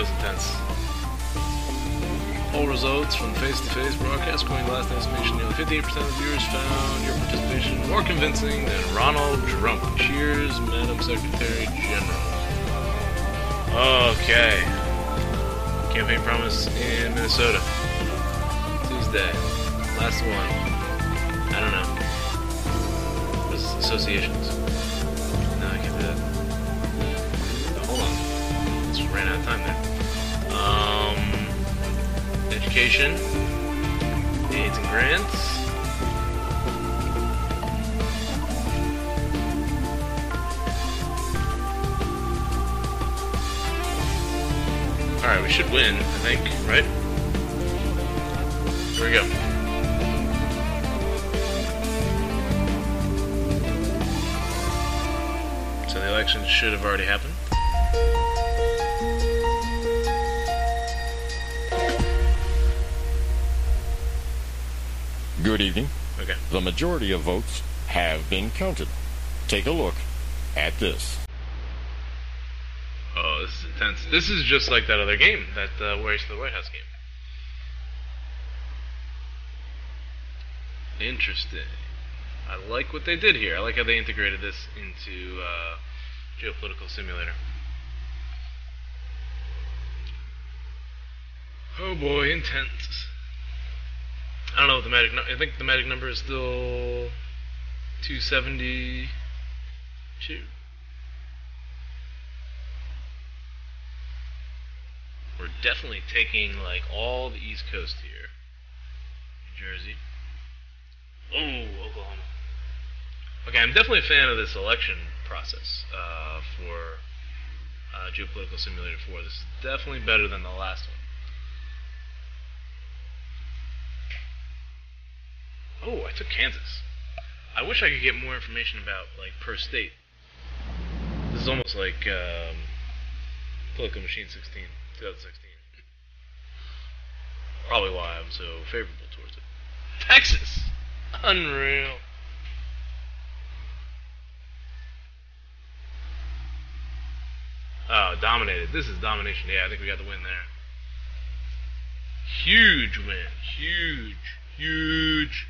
was intense. All results from face-to-face broadcast according to last estimation, nearly 58% of viewers found your participation more convincing than Ronald Trump. Cheers, Madam Secretary General. Okay. Campaign promise in Minnesota. Tuesday. Last one. I don't know. This is associations. No, I can't do that. Oh, hold on. Just ran out of time there. Education. AIDS and grants. Alright, we should win, I think, right? Here we go. So the election should have already happened. Good evening. Okay. The majority of votes have been counted. Take a look at this. Oh, this is intense. This is just like that other game, that Race to the White House game. Interesting. I like what they did here. I like how they integrated this into Geopolitical Simulator. Oh boy, intense. I don't know what the magic number. I think the magic number is still 272. We're definitely taking like all the East Coast here. New Jersey. Oh, Oklahoma. Okay, I'm definitely a fan of this election process for Geopolitical Simulator 4. This is definitely better than the last one. Oh, I took Kansas. I wish I could get more information about, like, per state. This is almost like Political Machine 2016. Probably why I'm so favorable towards it. Texas! Unreal. Oh, dominated. This is domination. Yeah, I think we got the win there. Huge win. Huge.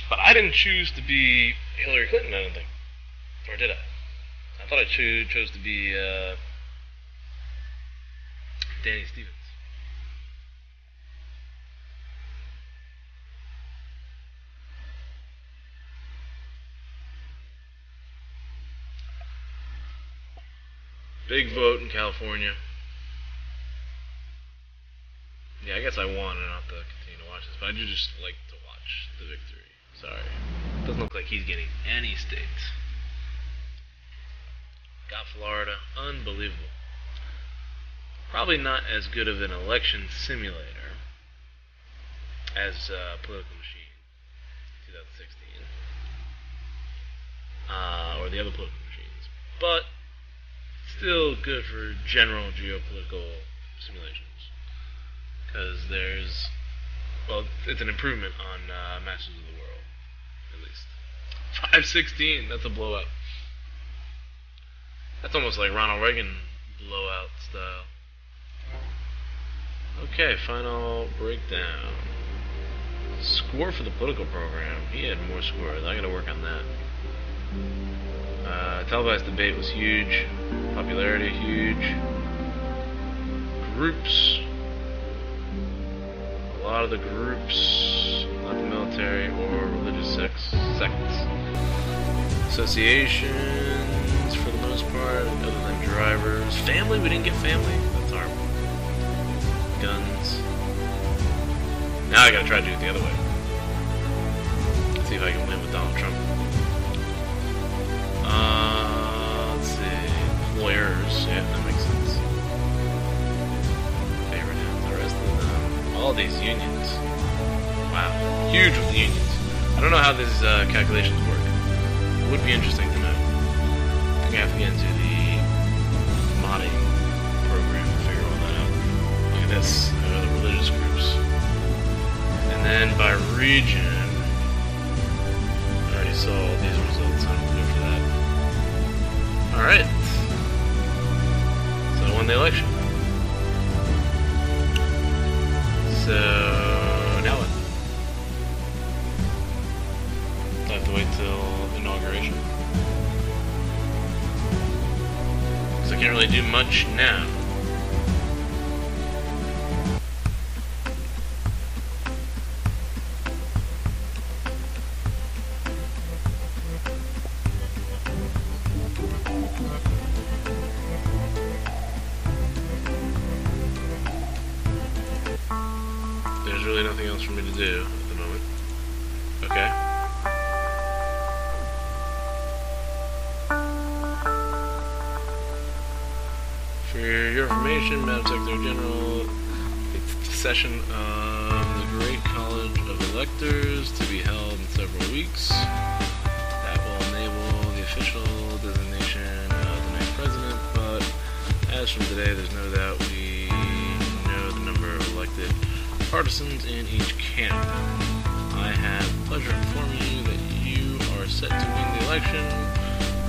But I didn't choose to be Hillary Clinton, I don't think. Or did I? I thought I chose to be Danny Stevens. Big vote in California. Yeah, I guess I won. I don't have to continue to watch this, but I do just like to watch the victory. Sorry. Doesn't look like he's getting any states. Got Florida. Unbelievable. Probably not as good of an election simulator as Political Machine 2016. Or the other political machines. But still good for general geopolitical simulations. Because there's... Well, it's an improvement on Masters of the World. At least 516. That's a blowout. That's almost like Ronald Reagan blowout style. Okay, final breakdown. Score for the political program. He had more scores. I gotta work on that. Televised debate was huge. Popularity huge. Groups. A lot of the groups, not the military or religious sects. Associations, for the most part, other than drivers. Family, we didn't get family. That's horrible. Guns. Now I gotta try to do it the other way. Let's see if I can win with Donald Trump. Let's see. Employers. Yeah, that makes sense. Favorite and the rest of them. All these unions. Wow. Huge with the unions. I don't know how these calculations work. It would be interesting to know. I think I have to get into the modding program to figure all that out. Look at this. The religious groups. And then by region, I already saw these results. I don't go for that. Alright. won the election. So now what? Do I have to wait till inauguration? Because I can't really do much now. There's really nothing else for me to do at the moment. Okay. For your information, Madam Secretary General, it's the session of the Great College of Electors to be held in several weeks. That will enable the official designation of the next president, but as from today, there's no doubt we know the number of elected partisans in each camp. I have the pleasure of informing you that you are set to win the election.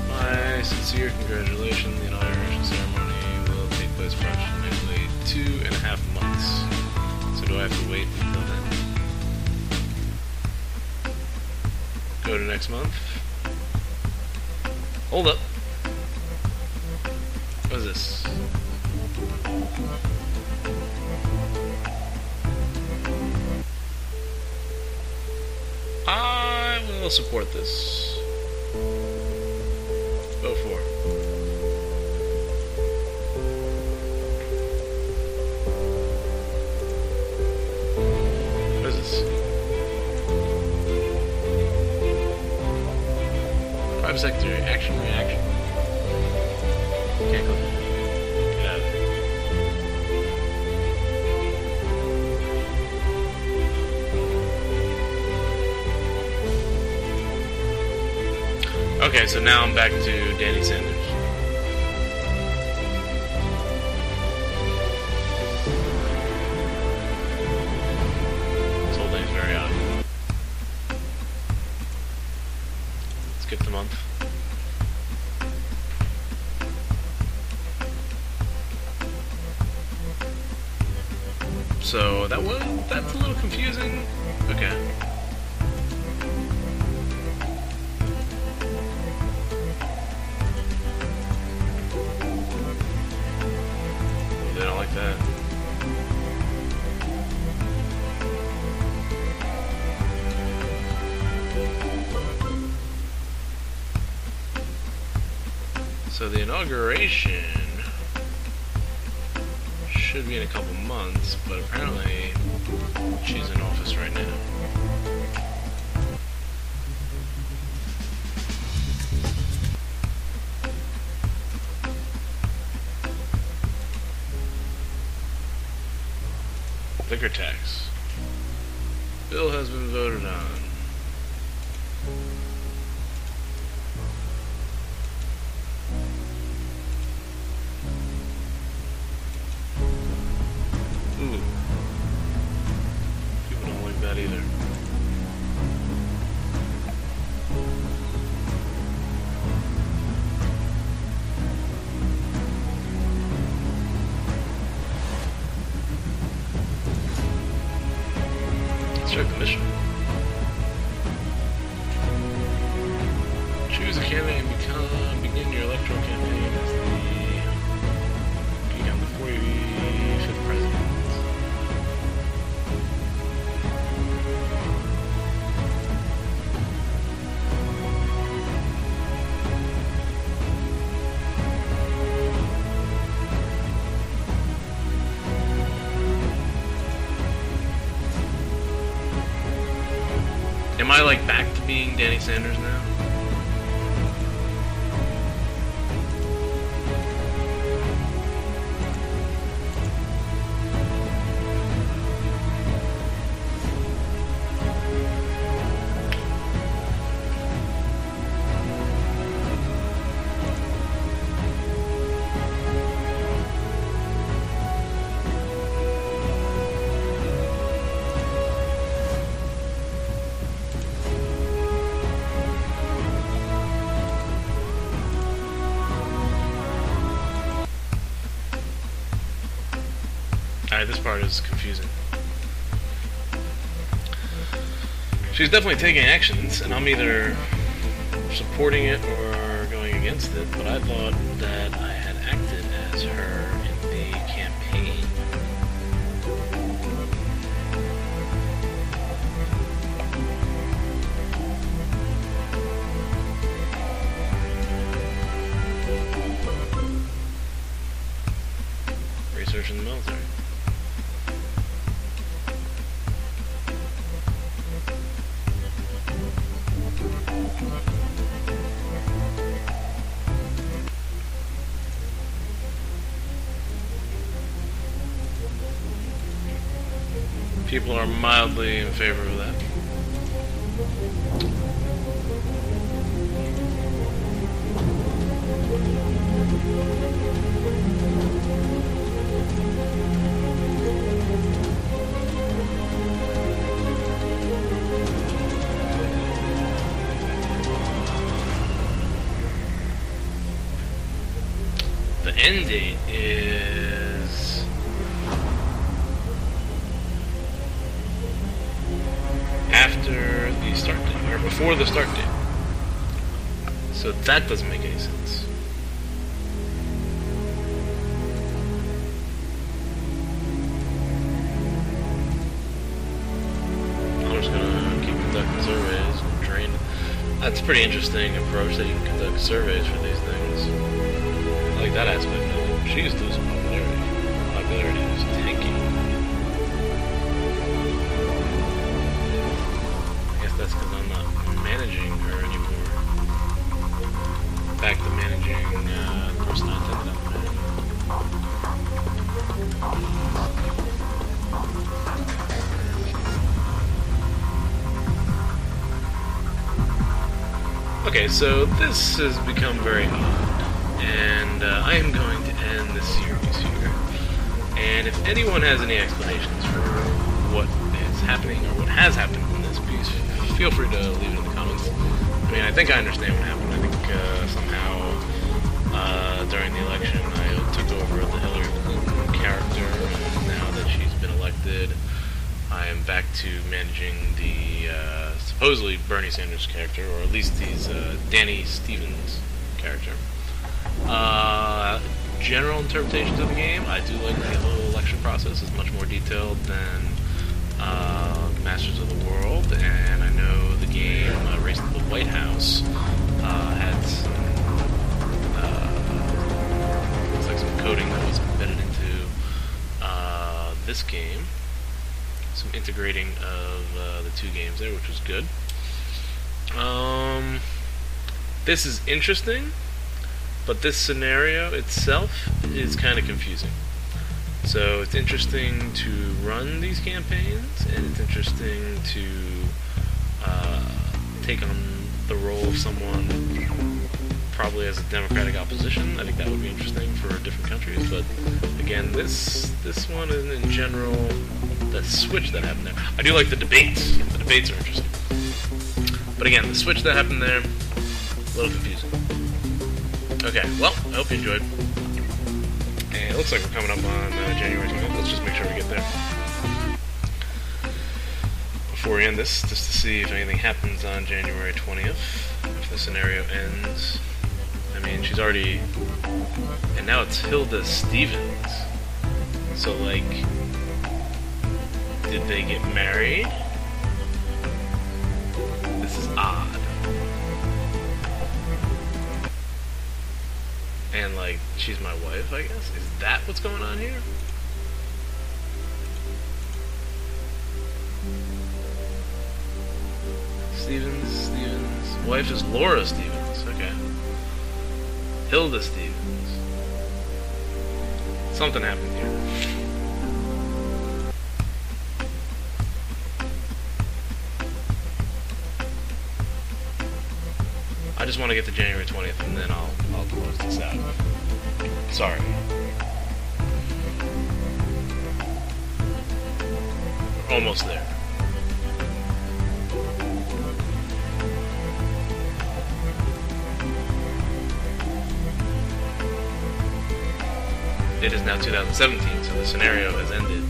My sincere congratulations. The inauguration ceremony will take place approximately 2.5 months. So do I have to wait until then? Go to next month. Hold up. What is this? I will support this. Vote for. What is this? Private Secretary, action, reaction. Can't click it. Get out of there. Okay, so now I'm back to Danny Sanders. This whole thing's very odd. Skip the month. So that's a little confusing. Okay. They don't like that. So the inauguration should be in a couple months, but apparently she's in office right now. Liquor tax. Bill has been voted on. Ooh. People don't like that either. Start the mission. Choose a candidate and begin your electoral campaign as become the 45th president. Am I like back to being Danny Sanders now? Alright, this part is confusing. She's definitely taking actions, and I'm either supporting it or going against it, but I thought that I had acted as her in the campaign. Research in the military. People are mildly in favor of that. The end date is after the start date, or before the start date. So that doesn't make any sense. I'm just gonna keep conducting surveys and train. That's a pretty interesting approach, that you can conduct surveys for these things. I like that aspect of it. She's losing popularity. Popularity is tanking. I guess that's because I'm not managing her anymore. Back to managing the person I intended on managing. Okay, so this has become very odd. And I am going to end this series here. And if anyone has any explanations for what is happening or what has happened in this piece, feel free to leave it in the comments. I mean, I think I understand what happened. I think somehow during the election I took over the Hillary Clinton character, and now that she's been elected, I am back to managing the supposedly Bernie Sanders character, or at least he's Danny Stevens' character. General interpretations of the game, I do like the whole election process. It's much more detailed than Masters of the World, and I know the game Race to the White House had some, looks like some coding that was embedded into this game. Some integrating of the two games there, which was good. This is interesting. But this scenario itself is kind of confusing. So it's interesting to run these campaigns, and it's interesting to take on the role of someone probably as a Democratic opposition. I think that would be interesting for different countries. But again, this one in general, the switch that happened there. I do like the debates. The debates are interesting. But again, the switch that happened there, a little confusing. Okay, well, I hope you enjoyed. And it looks like we're coming up on January 20th. Let's just make sure we get there before we end this, just to see if anything happens on January 20th, if the scenario ends. I mean, she's already... And now it's Hilda Stevens. So, like, did they get married? This is odd. And, like, she's my wife, I guess? Is that what's going on here? Stevens. Wife is Laura Stevens, okay. Hilda Stevens. Something happened here. I just want to get to January 20th, and then I'll close this out. Sorry. We're almost there. it is now 2017, so the scenario has ended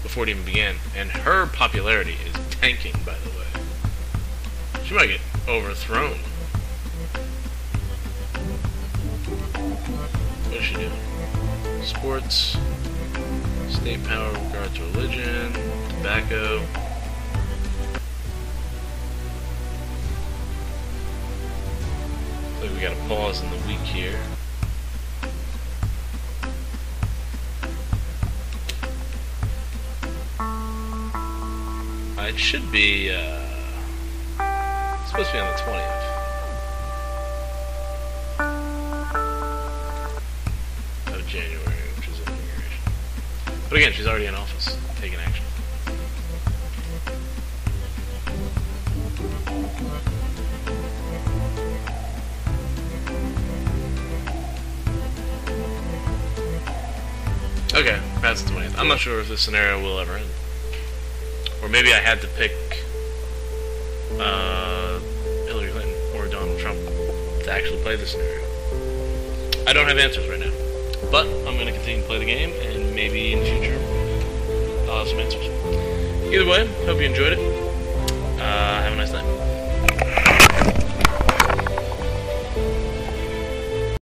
before it even began. And her popularity is tanking, by the way. She might get overthrown. What is she doing? Sports, state power with regard to religion, tobacco. Looks like we got a pause in the week here. It should be, it's supposed to be on the 20th. Of January, which is inauguration. But again, she's already in office, taking action. Okay, past the 20th. I'm not sure if this scenario will ever end. Or maybe I had to pick Hillary Clinton or Donald Trump to actually play this scenario. I don't have answers right now. But I'm going to continue to play the game, and maybe in the future I'll have some answers. Either way, hope you enjoyed it. Have a nice night.